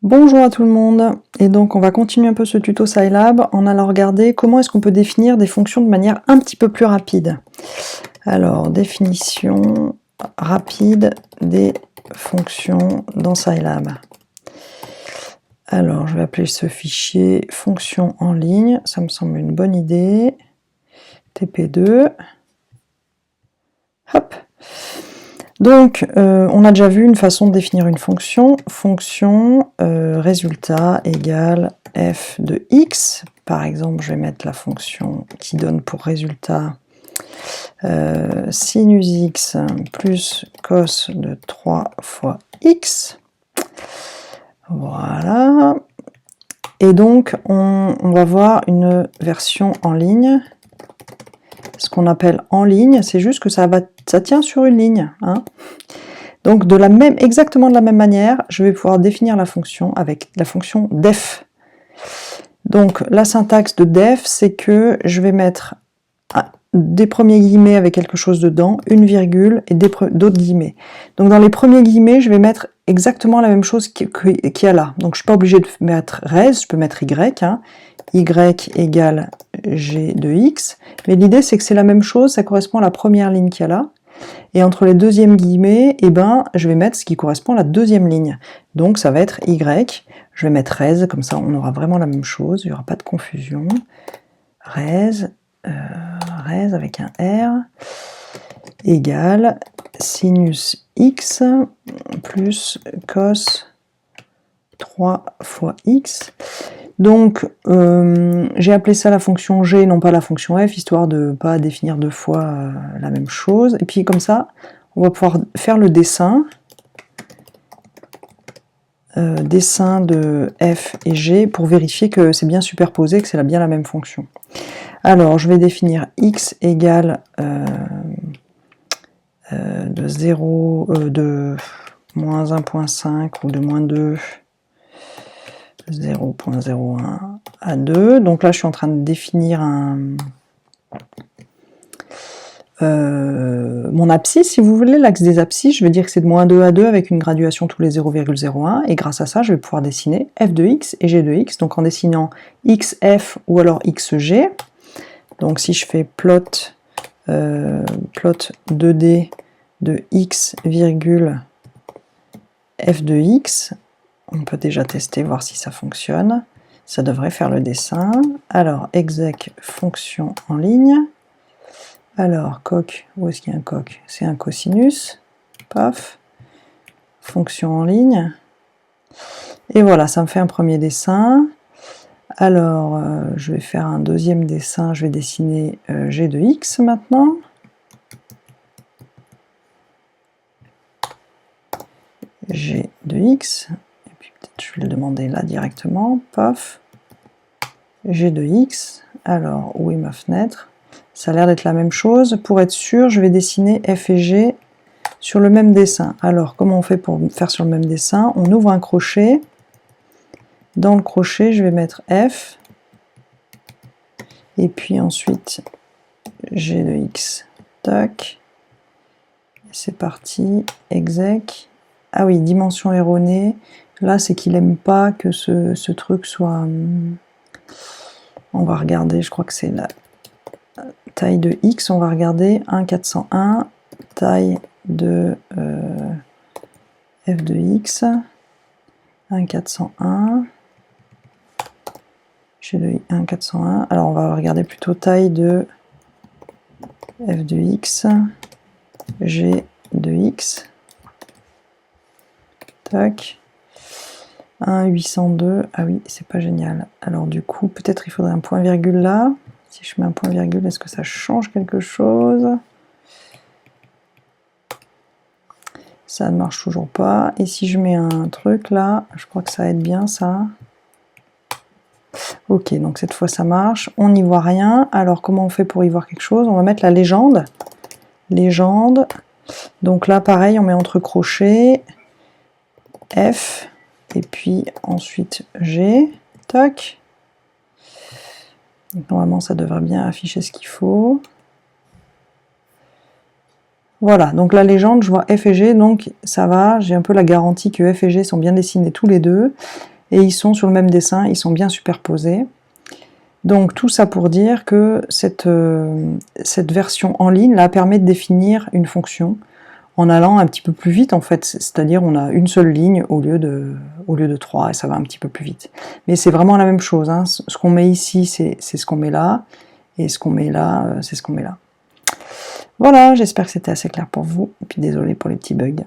Bonjour à tout le monde, et donc on va continuer un peu ce tuto Scilab en allant regarder comment est-ce qu'on peut définir des fonctions de manière un petit peu plus rapide. Alors, définition rapide des fonctions dans Scilab. Alors, je vais appeler ce fichier fonction en ligne, ça me semble une bonne idée. TP2. Hop. Donc, on a déjà vu une façon de définir une fonction. Fonction résultat égale f de x. Par exemple, je vais mettre la fonction qui donne pour résultat sinus x plus cos de 3 fois x. Voilà. Et donc, on va voir une version en ligne. Ce qu'on appelle en ligne, c'est juste que ça tient sur une ligne. Hein. Donc exactement de la même manière, je vais pouvoir définir la fonction avec la fonction def. Donc la syntaxe de def, c'est que je vais mettre des premiers guillemets avec quelque chose dedans, une virgule et d'autres guillemets. Donc dans les premiers guillemets, je vais mettre exactement la même chose qu'il y a là. Donc je ne suis pas obligée de mettre res, je peux mettre y. Hein. Y égale g de x, mais l'idée c'est que c'est la même chose, ça correspond à la première ligne qu'il y a là, et entre les deuxièmes guillemets, je vais mettre ce qui correspond à la deuxième ligne, donc ça va être y, je vais mettre res, comme ça on aura vraiment la même chose, il n'y aura pas de confusion, res avec un r, égale sinus x plus cos 3 fois x. Donc, j'ai appelé ça la fonction g, non pas la fonction f, histoire de ne pas définir deux fois la même chose. Et puis, comme ça, on va pouvoir faire le dessin. Dessin de f et g pour vérifier que c'est bien superposé, que c'est bien la même fonction. Alors, je vais définir x égale de moins 1.5 ou de moins 2, 0.01 à 2. Donc là, je suis en train de définir mon abscisse, si vous voulez, l'axe des abscisses. Je vais dire que c'est de moins 2 à 2 avec une graduation tous les 0,01. Et grâce à ça, je vais pouvoir dessiner f de x et g de x. Donc en dessinant xf ou alors xg. Donc si je fais plot 2D de x, f de x, on peut déjà tester, voir si ça fonctionne. Ça devrait faire le dessin. Alors, exec fonction en ligne. Alors, coq, où est-ce qu'il y a un coq? C'est un cosinus. Paf. Fonction en ligne. Et voilà, ça me fait un premier dessin. Alors, je vais faire un deuxième dessin. Je vais dessiner g de x maintenant. G de x. Je vais le demander là directement, paf, g de x, alors où est ma fenêtre? Ça a l'air d'être la même chose, pour être sûr, je vais dessiner f et g sur le même dessin. Alors, comment on fait pour faire sur le même dessin? On ouvre un crochet, dans le crochet, je vais mettre f, et puis ensuite, g de x, tac, c'est parti, exec, ah oui, dimension erronée. Là, c'est qu'il n'aime pas que ce truc soit... On va regarder, je crois que c'est la taille de x. On va regarder 1,401, taille de f de x, 1,401, j'ai de 1,401. Alors, on va regarder plutôt taille de f de x, g de x. Tac. 1,802, ah oui, c'est pas génial. Alors du coup, peut-être il faudrait un point-virgule là. Si je mets un point-virgule, est-ce que ça change quelque chose? Ça ne marche toujours pas. Et si je mets un truc là, je crois que ça aide bien ça. Ok, donc cette fois ça marche. On n'y voit rien. Alors comment on fait pour y voir quelque chose? On va mettre la légende. Légende. Donc là, pareil, on met entre crochets. F. Et puis ensuite G, tac. Normalement, ça devrait bien afficher ce qu'il faut. Voilà, donc la légende, je vois F et G, donc ça va, j'ai un peu la garantie que F et G sont bien dessinés tous les deux. et ils sont sur le même dessin, ils sont bien superposés. Donc tout ça pour dire que cette version en ligne là permet de définir une fonction en allant un petit peu plus vite en fait, c'est-à-dire on a une seule ligne au lieu de 3 et ça va un petit peu plus vite. Mais c'est vraiment la même chose, hein. Ce qu'on met ici c'est ce qu'on met là, et ce qu'on met là c'est ce qu'on met là. Voilà, j'espère que c'était assez clair pour vous, et puis désolé pour les petits bugs.